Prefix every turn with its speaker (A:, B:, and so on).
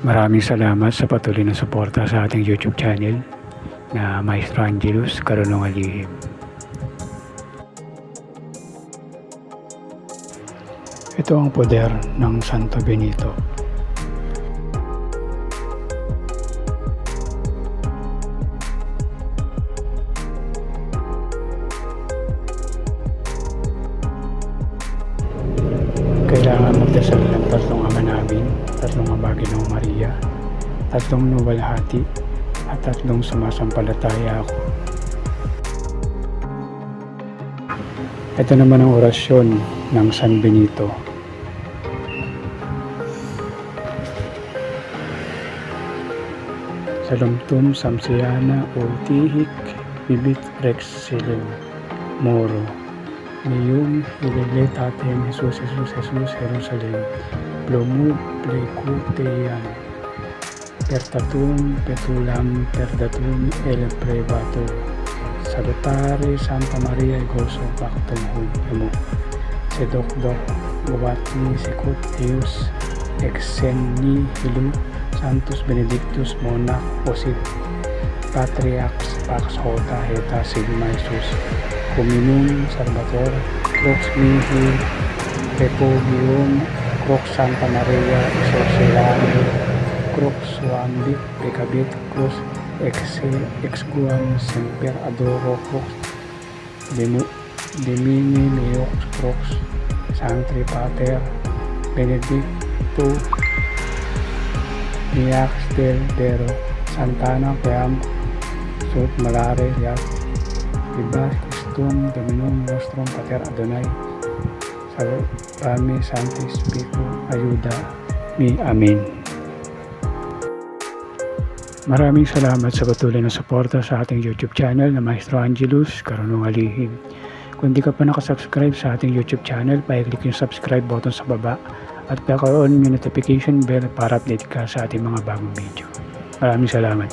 A: Maraming salamat sa patuloy na suporta sa ating YouTube channel na Maestro Angelus Karunungan Lihim. Ito ang poder ng Santo Benito. Kailangan magdasal ng tatlong Ama Namin, tatlong Aba Ginoong Maria, tatlong Nuwalhati, at tatlong Sumasampalataya Ako. Ito naman ang orasyon ng San Benito. Salumtum Samsiana Ultihik Bibit Rex Silem Moro Niyum Ililetatem Jesus Jerusalem Plomud Plecutean Pertatum Petulam Perdatum El Prebato Salutare Santa Maria Goso Pactum Hum Sedokdok Gubatni Sikut Deus Exenni Hilu Santos Benedictus Monach Osit Patriarchs Pax Hota Heta Sigma Jesus Cominum Salvator Crux Mihi Repogium Crux Santa Maria Exorcellane Crux Suambit Pecabit Crux Exguam Semper Adoro Crux Demini Meox Crux Sancti Pater Benedicto Niax del Dero Santana Quam Sut Malare Yat Libas Christum Dominum Nostrum Pater Adonai Salvame Sancti Spiritu Ayuda Mi Amen. Maraming salamat sa patuloy na suporta sa ating YouTube channel na Maestro Angelus Karunungan Lihim. Kung di ka pa nakasubscribe sa ating YouTube channel, pa-click yung subscribe button sa baba at pa-on yung notification bell para update ka sa ating mga bagong video. Maraming salamat.